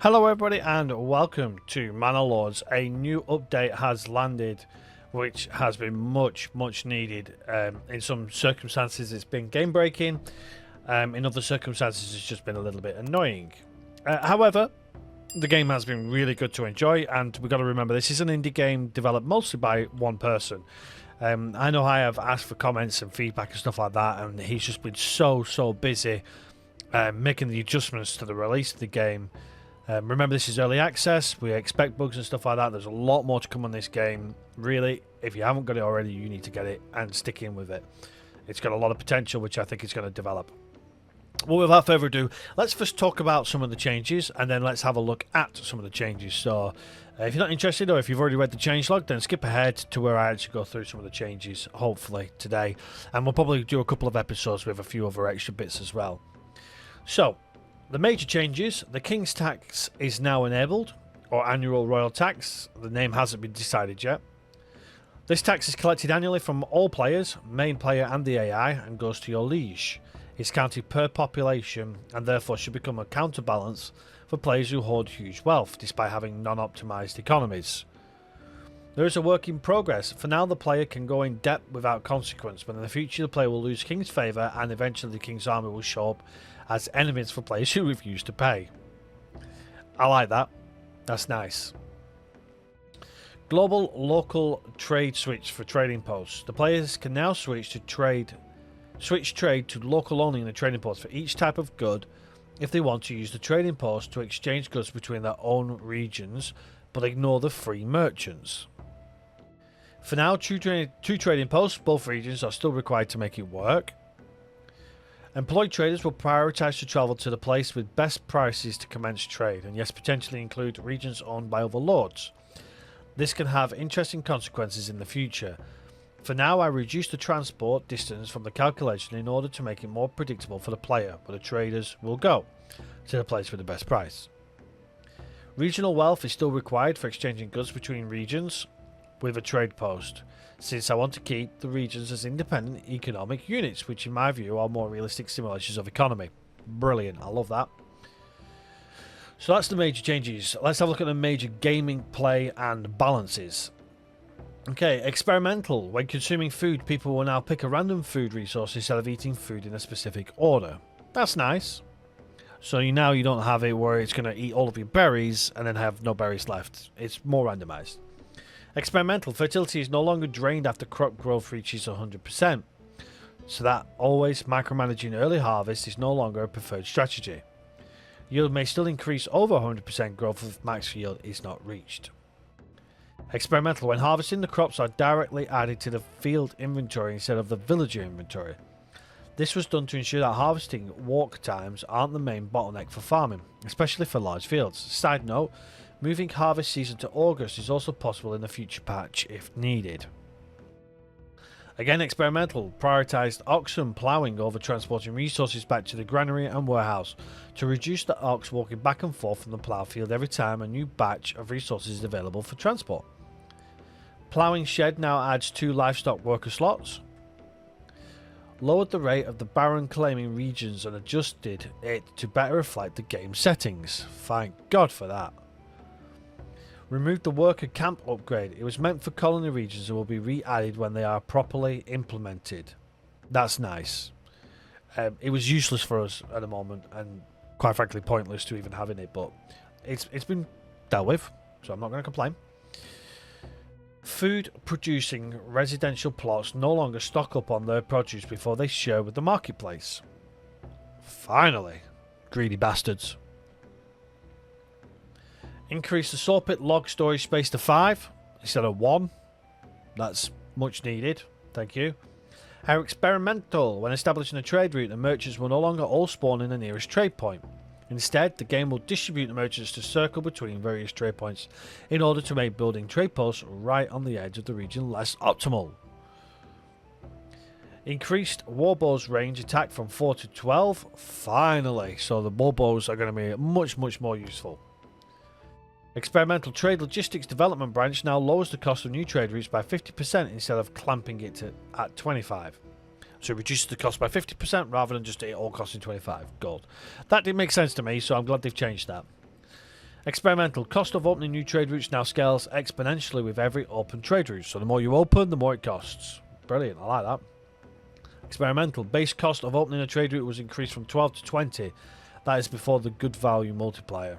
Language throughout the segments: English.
Hello everybody and welcome to Manor Lords. A new update has landed which has been much needed. In some circumstances it's been game breaking, in other circumstances it's just been a little bit annoying. However, the game has been really good to enjoy, and we've got to remember this is an indie game developed mostly by one person. I know I have asked for comments and feedback and stuff like that, and he's just been so busy making the adjustments to the release of the game. Remember, this is early access. We expect bugs and stuff like that. There's a lot more to come on this game. Really, if you haven't got it already, you need to get it and stick in with it. It's got a lot of potential, which I think it's going to develop. Well, without further ado, let's first talk about some of the changes, and then let's have a look at some of the changes. So, if you're not interested, or if you've already read the changelog, then skip ahead to where I actually go through some of the changes, hopefully, today. And we'll probably do a couple of episodes with a few other extra bits as well. So, the major changes: the King's Tax is now enabled, or annual royal tax. The name hasn't been decided yet. This tax is collected annually from all players, main player and the AI, and goes to your liege. It's counted per population and therefore should become a counterbalance for players who hoard huge wealth despite having non-optimized economies. There is a work in progress. For now, the player can go in debt without consequence, but in the future the player will lose King's favour and eventually the King's army will show up as enemies for players who refuse to pay. I like that. That's nice. Global local trade switch for trading posts. The players can now switch trade to local only in the trading post for each type of good if they want to use the trading post to exchange goods between their own regions, but ignore the free merchants. For now, two trading posts, both regions, are still required to make it work. Employed traders will prioritise to travel to the place with best prices to commence trade, and yes, potentially include regions owned by other lords. This can have interesting consequences in the future. For now, I reduced the transport distance from the calculation in order to make it more predictable for the player, but the traders will go to the place with the best price. Regional wealth is still required for exchanging goods between regions with a trade post, since I want to keep the regions as independent economic units, which in my view are more realistic simulations of economy. Brilliant, I love that. So that's the major changes. Let's have a look at the major gaming play and balances. Okay, experimental. When consuming food, people will now pick a random food resource instead of eating food in a specific order. That's nice. So you don't have it where it's going to eat all of your berries and then have no berries left. It's more randomized. Experimental. Fertility is no longer drained after crop growth reaches 100%. So that always micromanaging early harvest is no longer a preferred strategy. Yield may still increase over 100% growth if max yield is not reached. Experimental. When harvesting, the crops are directly added to the field inventory instead of the villager inventory. This was done to ensure that harvesting walk times aren't the main bottleneck for farming, especially for large fields. Side note, moving harvest season to August is also possible in the future patch if needed. Again, experimental. Prioritised oxen ploughing over transporting resources back to the granary and warehouse to reduce the ox walking back and forth from the plough field every time a new batch of resources is available for transport. Ploughing shed now adds 2 livestock worker slots. Lowered the rate of the barren claiming regions and adjusted it to better reflect the game settings. Thank God for that. Removed the worker camp upgrade. It was meant for colony regions and will be re-added when they are properly implemented. That's nice. It was useless for us at the moment and quite frankly pointless to even having it, but it's been dealt with, so I'm not going to complain. Food producing residential plots no longer stock up on their produce before they share with the marketplace. Finally, greedy bastards. Increase the sawpit log storage space to 5 instead of 1. That's much needed. Thank you. How experimental. When establishing a trade route, the merchants will no longer all spawn in the nearest trade point. Instead, the game will distribute the merchants to circle between various trade points in order to make building trade posts right on the edge of the region less optimal. Increased warbows range attack from 4 to 12. Finally. So the warbows are going to be much more useful. Experimental trade logistics development branch now lowers the cost of new trade routes by 50% instead of clamping it at 25. So it reduces the cost by 50% rather than just it all costing 25 gold. That didn't make sense to me, so I'm glad they've changed that. Experimental. Cost of opening new trade routes now scales exponentially with every open trade route. So the more you open, the more it costs. Brilliant. I like that. Experimental. Base cost of opening a trade route was increased from 12 to 20. That is before the good value multiplier.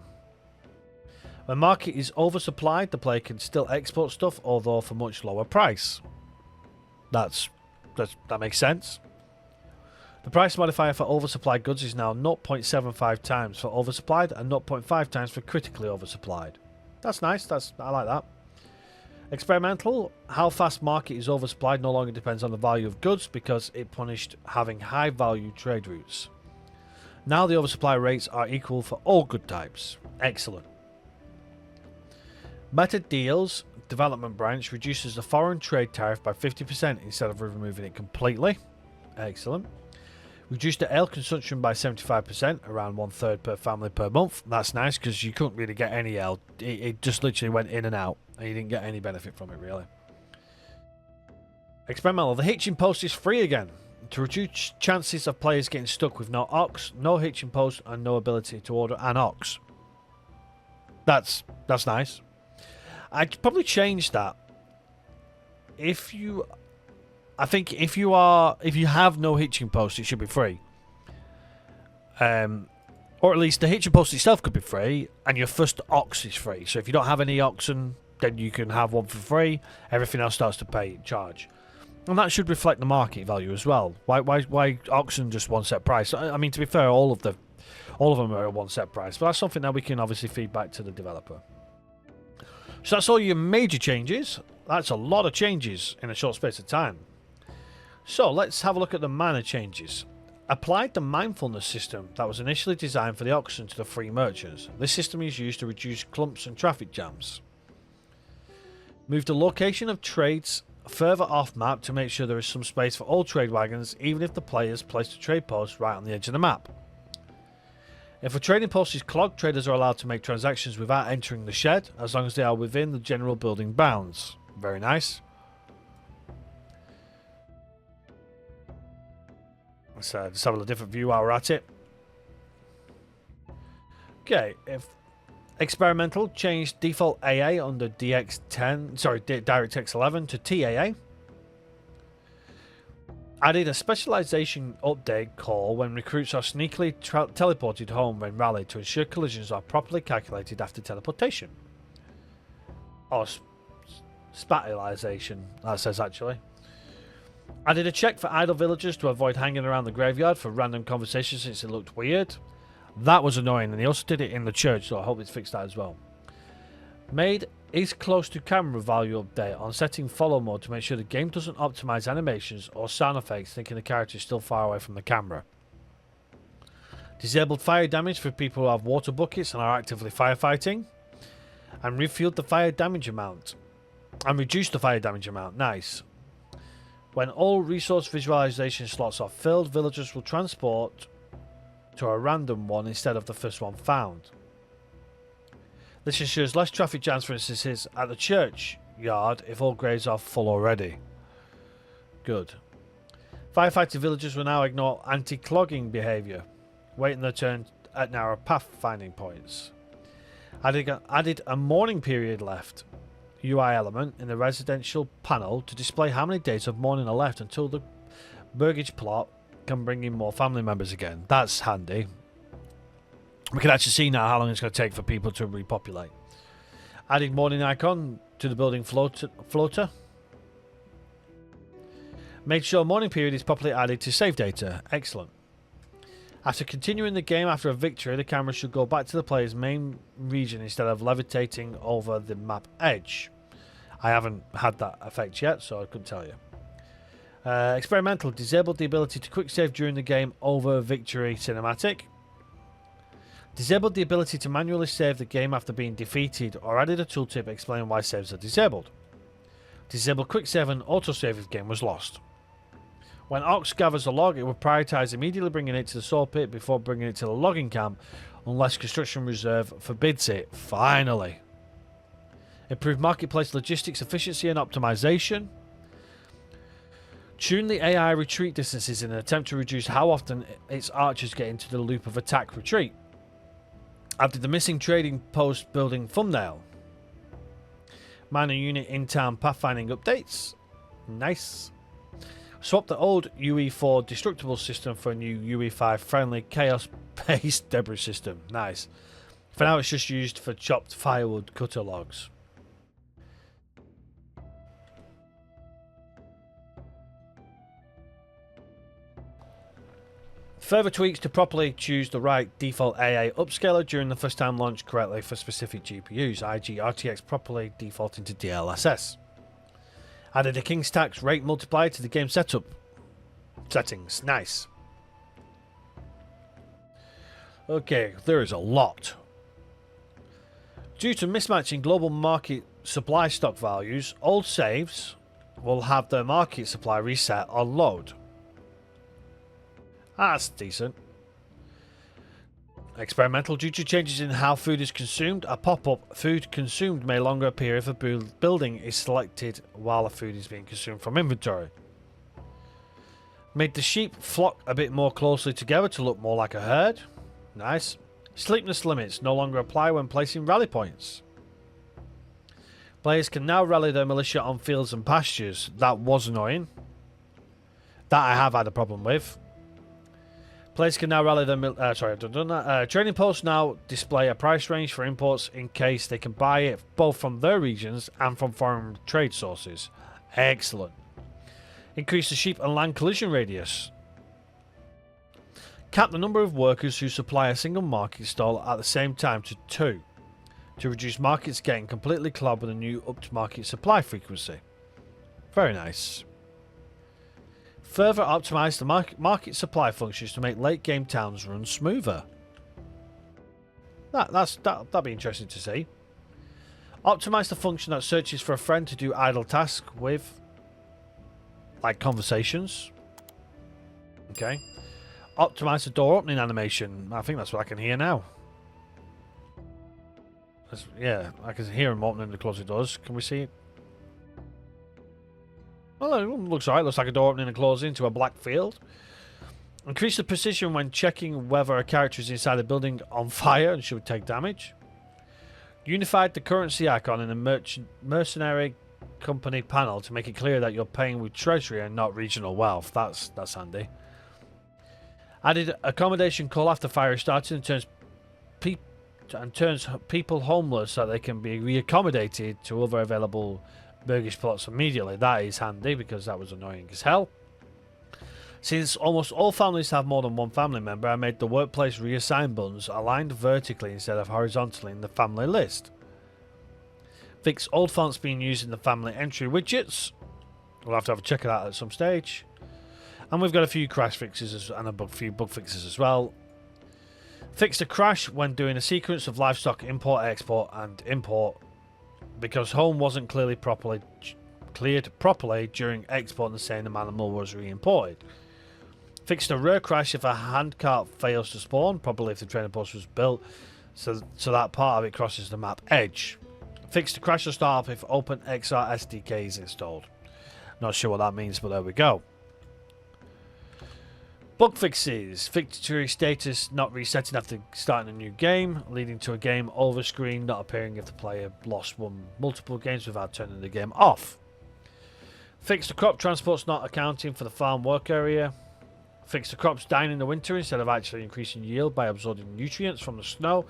When market is oversupplied, the player can still export stuff, although for much lower price. That makes sense. The price modifier for oversupplied goods is now 0.75 times for oversupplied and 0.5 times for critically oversupplied. That's nice. I like that. Experimental. How fast market is oversupplied no longer depends on the value of goods because it punished having high value trade routes. Now the oversupply rates are equal for all good types. Excellent. Meta deals. Development branch reduces the foreign trade tariff by 50% instead of removing it completely. Excellent. Reduced the ale consumption by 75%, around 1/3 per family per month. That's nice because you couldn't really get any ale. It just literally went in and out, and you didn't get any benefit from it, really. Experimental. The hitching post is free again. To reduce chances of players getting stuck with no ox, no hitching post, and no ability to order an ox. That's nice. I'd probably change that. I think if you have no hitching post, it should be free. Or at least the hitching post itself could be free, and your first ox is free. So if you don't have any oxen, then you can have one for free. Everything else starts to charge, and that should reflect the market value as well. Why oxen just one set price? I mean, to be fair, all of them are at one set price, but that's something that we can obviously feed back to the developer. So that's all your major changes. That's a lot of changes in a short space of time. So let's have a look at the minor changes. Applied the mindfulness system that was initially designed for the auction to the free merchants. This system is used to reduce clumps and traffic jams. Moved the location of trades further off map to make sure there is some space for all trade wagons, even if the players placed a trade post right on the edge of the map. If a trading post is clogged, traders are allowed to make transactions without entering the shed, as long as they are within the general building bounds. Very nice. Let's just have a different view while we're at it. Okay, if experimental changed default AA under DirectX 11 to TAA. Added a specialization update call when recruits are sneakily teleported home when rallied to ensure collisions are properly calculated after teleportation. Or spatialization, that says actually. Added a check for idle villagers to avoid hanging around the graveyard for random conversations since it looked weird. That was annoying, and he also did it in the church, so I hope it's fixed that as well. Made is close to camera value update on setting follow mode to make sure the game doesn't optimize animations or sound effects thinking the character is still far away from the camera. Disabled fire damage for people who have water buckets and are actively firefighting. And refueled the fire damage amount. And reduced the fire damage amount. Nice. When all resource visualization slots are filled, villagers will transport to a random one instead of the first one found. This ensures less traffic jams, for instance, at the churchyard if all graves are full already. Good. Firefighting villagers will now ignore anti-clogging behaviour, waiting their turn at narrow path finding points. Added a mourning period left UI element in the residential panel to display how many days of mourning are left until the burgage plot can bring in more family members again. That's handy. We can actually see now how long it's going to take for people to repopulate. Adding mourning icon to the building floater. Make sure mourning period is properly added to save data. Excellent. After continuing the game after a victory, the camera should go back to the player's main region instead of levitating over the map edge. I haven't had that effect yet, so I couldn't tell you. Experimental disabled the ability to quick save during the game over victory cinematic. Disabled the ability to manually save the game after being defeated, or added a tooltip explaining why saves are disabled. Disabled quick save and autosave if game was lost. When Ox gathers a log, it will prioritise immediately bringing it to the saw pit before bringing it to the logging camp, unless construction reserve forbids it. Finally. Improved marketplace logistics efficiency and optimization. Tune the AI retreat distances in an attempt to reduce how often its archers get into the loop of attack retreat. Added the missing trading post building thumbnail. Minor unit in town pathfinding updates. Nice. Swap the old UE4 destructible system for a new UE5 friendly chaos based debris system. Nice. For now it's just used for chopped firewood cutter logs. Further tweaks to properly choose the right default AA upscaler during the first time launch correctly for specific GPUs, i.e. RTX properly defaulting to DLSS. Added a King's Tax rate multiplier to the game setup settings. Nice. Okay, there is a lot. Due to mismatching global market supply stock values, old saves will have their market supply reset on load. That's decent. Experimental. Due to changes in how food is consumed, a pop-up food consumed may longer appear if a building is selected while the food is being consumed from inventory. Made the sheep flock a bit more closely together to look more like a herd. Nice. Sleepiness limits no longer apply when placing rally points. Players can now rally their militia on fields and pastures. That was annoying. That I have had a problem with. Players can now rally their trading posts now display a price range for imports in case they can buy it both from their regions and from foreign trade sources. Excellent. Increase the sheep and land collision radius. Cap the number of workers who supply a single market stall at the same time to 2 to reduce markets getting completely clogged with a new up to market supply frequency. Very nice. Further optimize the market supply functions to make late game towns run smoother. That'd be interesting to see. Optimize the function that searches for a friend to do idle tasks with, like conversations. Okay. Optimize the door opening animation. I think that's what I can hear now. Yeah, I can hear him opening and closing doors. Can we see it? Well, it looks alright. Looks like a door opening and closing into a black field. Increase the precision when checking whether a character is inside a building on fire and should take damage. Unified the currency icon in the mercenary company panel to make it clear that you're paying with treasury and not regional wealth. That's handy. Added accommodation call after fire is started and turns people homeless so they can be reaccommodated to other available burgish plots immediately. That is handy because that was annoying as hell. Since almost all families have more than one family member, I made the workplace reassign buttons aligned vertically instead of horizontally in the family list. Fix old fonts being used in the family entry widgets. We'll have to have a check of that at some stage. And we've got a few crash fixes and a few bug fixes as well. Fix the crash when doing a sequence of livestock import, export and import because home wasn't cleared properly during export and saying the animal was re-imported. Fix the rare crash if a handcart fails to spawn, probably if the trainer post was built so that part of it crosses the map edge. Fix the crash or start up if OpenXR SDK is installed. Not sure what that means, but there we go. Bug fixes. Victory status not resetting after starting a new game, leading to a game over screen not appearing if the player won multiple games without turning the game off. Fix the crop transports not accounting for the farm work area. Fix the crops dying in the winter instead of actually increasing yield by absorbing nutrients from the snow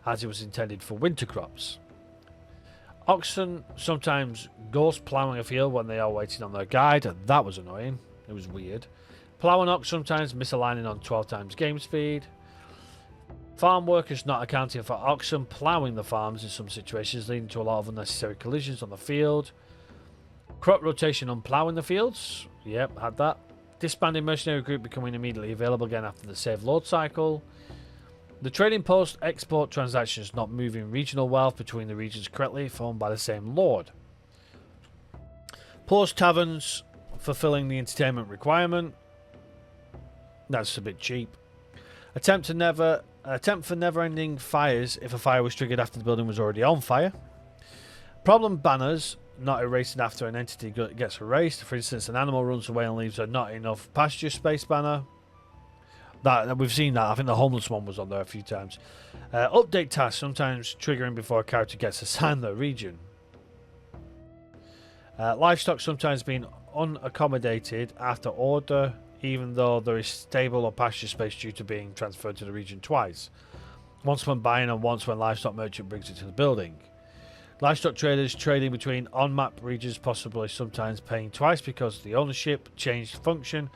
as it was intended for winter crops. Oxen sometimes ghost ploughing a field when they are waiting on their guide, and that was annoying. It was weird. Plough and ox sometimes misaligning on 12 times game speed. Farm workers not accounting for oxen ploughing the farms in some situations, leading to a lot of unnecessary collisions on the field. Crop rotation on ploughing the fields. Yep, had that. Disbanding mercenary group becoming immediately available again after the save load cycle. The trading post export transactions not moving regional wealth between the regions correctly if owned by the same lord. Post taverns fulfilling the entertainment requirement. That's a bit cheap. Attempt for never-ending fires if a fire was triggered after the building was already on fire. Problem banners not erasing after an entity gets erased. For instance, an animal runs away and leaves a not enough pasture space banner. That we've seen that. I think the homeless one was on there a few times. Update tasks sometimes triggering before a character gets assigned their region. Livestock sometimes being unaccommodated after order, even though there is stable or pasture space due to being transferred to the region twice. Once when buying and once when livestock merchant brings it to the building. Livestock traders trading between on-map regions, possibly sometimes paying twice because the ownership changed function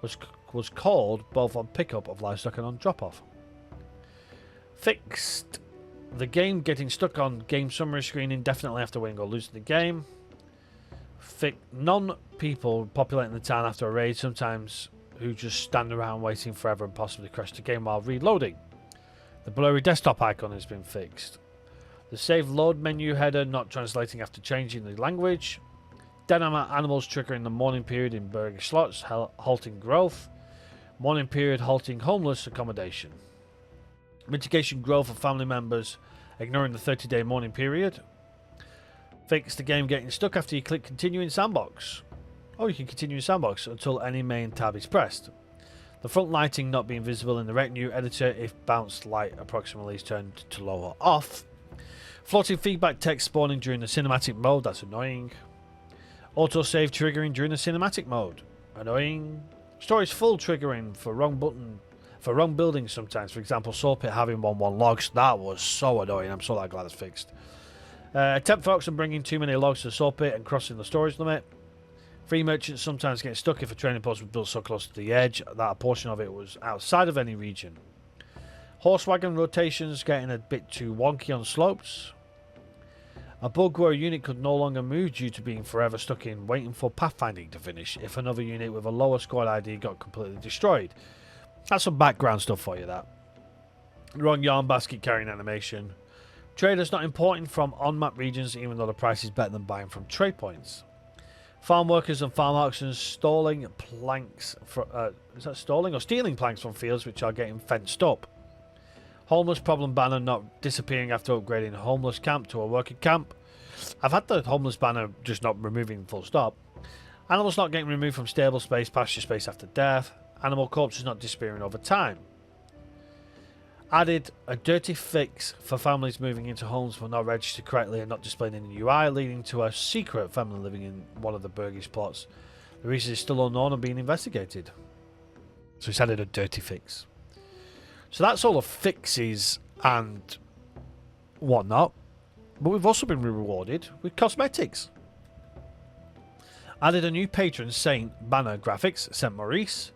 was called both on pickup of livestock and on drop-off. Fixed. The game getting stuck on game summary screen indefinitely after winning or losing the game. Non-people populating the town after a raid, sometimes who just stand around waiting forever and possibly crash the game while reloading. The blurry desktop icon has been fixed. The save load menu header not translating after changing the language. Dead animals triggering the morning period in burger slots, halting growth. Morning period halting homeless accommodation. Mitigation growth of family members ignoring the 30-day morning period. Fix the game getting stuck after you click continue in sandbox. Oh, you can continue in sandbox until any main tab is pressed. The front lighting not being visible in the retinue editor if bounced light approximately is turned to low or off. Floating feedback text spawning during the cinematic mode, that's annoying. Autosave triggering during the cinematic mode, annoying. Storage full triggering for wrong buildings sometimes, for example Sawpit having 1-1 logs, that was so annoying. I'm so glad it's fixed. Attempt Fox and bringing too many logs to the Sawpit and crossing the storage limit. Free merchants sometimes get stuck if a training post was built so close to the edge that a portion of it was outside of any region. Horse wagon rotations getting a bit too wonky on slopes. A bug where a unit could no longer move due to being forever stuck in waiting for pathfinding to finish if another unit with a lower squad ID got completely destroyed. That's some background stuff for you, that. Wrong yarn basket carrying animation. Traders not importing from on-map regions even though the price is better than buying from trade points. Farm workers and farm auctions stalling planks for, is that stalling or stealing planks from fields which are getting fenced up. Homeless problem banner not disappearing after upgrading a homeless camp to a working camp. I've had the homeless banner just not removing full stop. Animals not getting removed from stable space, pasture space after death. Animal corpses not disappearing over time. Added a dirty fix for families moving into homes but not registered correctly and not displayed in the UI, leading to a secret family living in one of the Burgish plots. The reason is still unknown and being investigated. So it's added a dirty fix. So that's all the fixes and whatnot. But we've also been rewarded with cosmetics. Added a new patron saint banner graphics, Saint Maurice.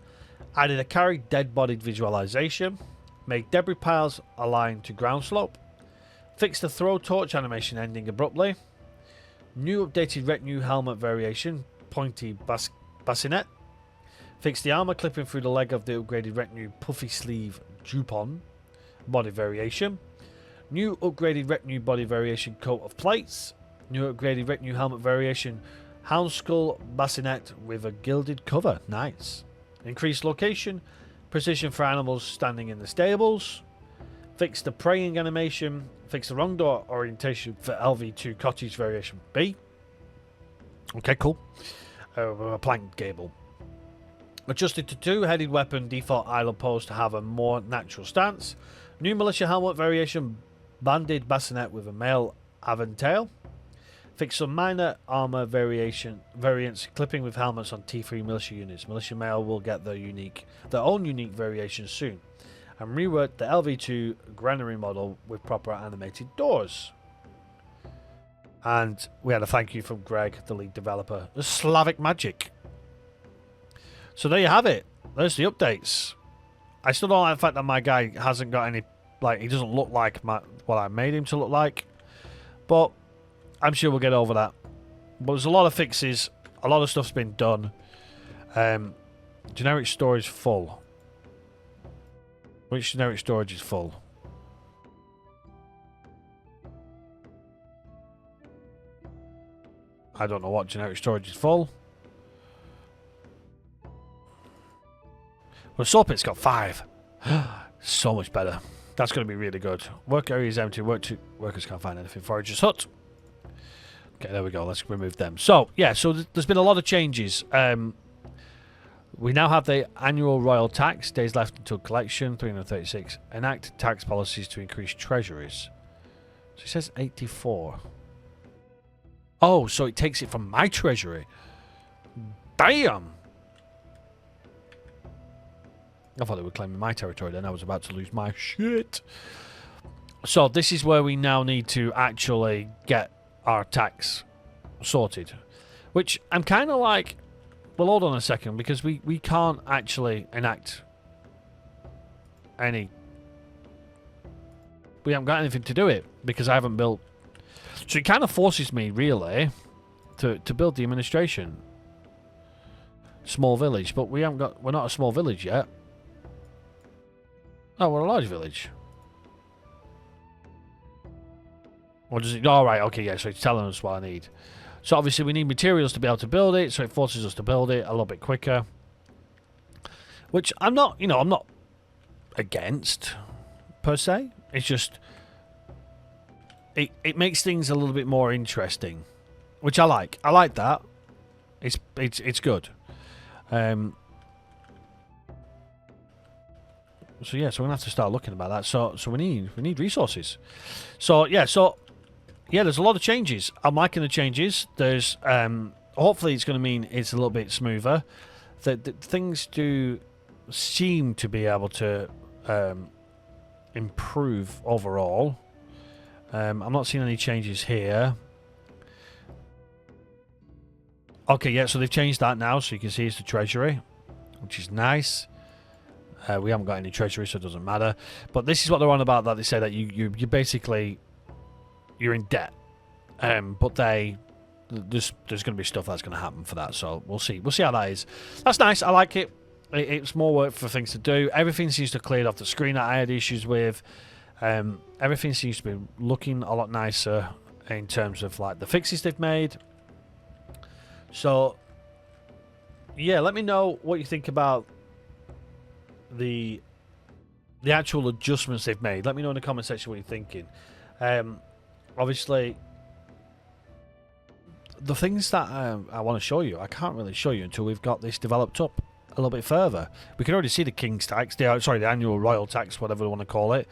Added a carry dead-bodied visualization. Make debris piles align to ground slope. Fix the throw torch animation ending abruptly. New updated retinue helmet variation, pointy bassinet. Fix the armor clipping through the leg of the upgraded retinue puffy sleeve jupon body variation. New upgraded retinue body variation coat of plates. New upgraded retinue helmet variation hound skull bassinet with a gilded cover. Nice. Increased location. Precision for animals standing in the stables. Fix the praying animation. Fix the wrong door orientation for LV2 cottage variation B. Okay, cool. A plank gable. Adjusted to 2-headed weapon default idle pose to have a more natural stance. New militia helmet variation banded bassinet with a male aventail. Fix some minor armor variants clipping with helmets on T3 militia units. Militia male will get their own unique variation soon. And rework the LV2 granary model with proper animated doors. And we had a thank you from Greg, the lead developer, the Slavic Magic. So there you have it. There's the updates. I still don't like the fact that my guy hasn't got any, he doesn't look like what I made him to look like. But I'm sure we'll get over that. But there's a lot of fixes. A lot of stuff's been done. Generic storage full. Which generic storage is full? I don't know what generic storage is full. Well, Sawpit's got 5. So much better. That's going to be really good. Work area is empty. Workers can't find anything. Forager's hut. Okay, there we go. Let's remove them. So, yeah, so there's been a lot of changes. We now have the annual royal tax. Days left until collection. 336. Enact tax policies to increase treasuries. So it says 84. Oh, so it takes it from my treasury. Damn! I thought they were claiming my territory then. I was about to lose my shit. So this is where we now need to actually get our tax sorted. Which I'm kind of like, well, hold on a second, because we can't actually enact any... We haven't got anything to do it, because I haven't built... So it kind of forces me, really, to build the administration. Small village, but we haven't got... We're not a small village yet. Oh, we're a large village. Or does it... Oh, right, okay, yeah, so it's telling us what I need. So obviously we need materials to be able to build it, so it forces us to build it a little bit quicker. Which I'm not, you know, I'm not against, per se. It's just... It makes things a little bit more interesting. Which I like. I like that. It's good. So yeah, so we're gonna have to start looking about that. So we need resources. So yeah, there's a lot of changes. I'm liking the changes. There's hopefully it's gonna mean it's a little bit smoother. That things do seem to be able to improve overall. I'm not seeing any changes here. Okay, yeah, so they've changed that now, so you can see it's the treasury, which is nice. We haven't got any treasury, so it doesn't matter. But this is what they're on about, that they say that you basically... You're in debt. But there's going to be stuff that's going to happen for that, so we'll see. We'll see how that is. That's nice. I like it. It's more work for things to do. Everything seems to have cleared off the screen that I had issues with. Everything seems to be looking a lot nicer in terms of like the fixes they've made. So, yeah, let me know what you think about the actual adjustments they've made. Let me know in the comment section what you're thinking. Obviously, the things that I want to show you, I can't really show you until we've got this developed up a little bit further. We can already see the King's tax, the annual royal tax, whatever you want to call it.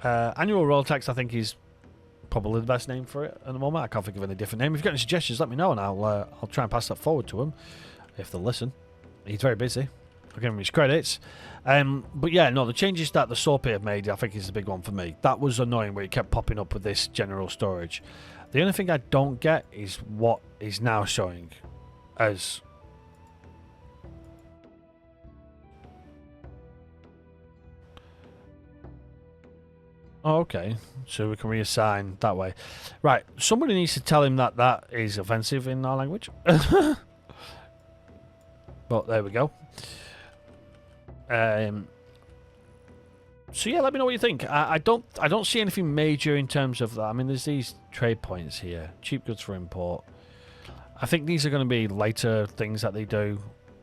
Annual royal tax, I think, is probably the best name for it at the moment. I can't think of any different name. If you've got any suggestions, let me know, and I'll try and pass that forward to him if they'll listen. He's very busy. I'll give him his credits. But yeah, no, the changes that the Soapy have made, I think, is the big one for me. That was annoying where it kept popping up with this general storage. The only thing I don't get is what is now showing as... Oh, okay. So we can reassign that way. Right, somebody needs to tell him that that is offensive in our language. But there we go. So yeah, let me know what you think. I don't see anything major in terms of that. I mean, there's these trade points here. Cheap goods for import. I think these are going to be later things that they do.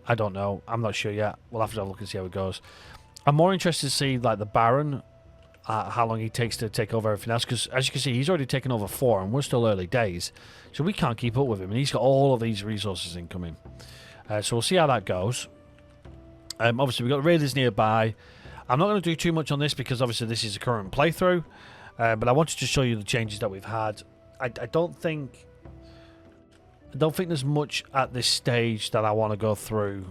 I don't know. I'm not sure yet. We'll have to have a look and see how it goes. I'm more interested to see like the Baron, how long he takes to take over everything else. Because as you can see, he's already taken over 4, and we're still early days, so we can't keep up with him. And he's got all of these resources incoming. So we'll see how that goes. Obviously, we've got raiders nearby. I'm not going to do too much on this because obviously this is a current playthrough. But I wanted to show you the changes that we've had. I don't think there's much at this stage that I want to go through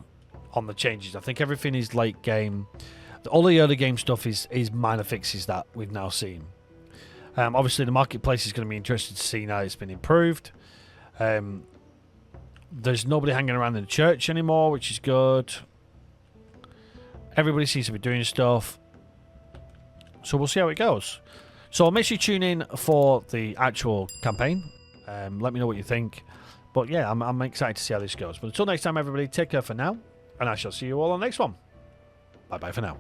on the changes. I think everything is late game. All the early game stuff is minor fixes that we've now seen. Obviously, the marketplace is going to be interested to see now it's been improved. There's nobody hanging around in the church anymore, which is good. Everybody seems to be doing stuff. So we'll see how it goes. So make sure you tune in for the actual campaign. Let me know what you think. But yeah, I'm excited to see how this goes. But until next time, everybody, take care for now. And I shall see you all on the next one. Bye-bye for now.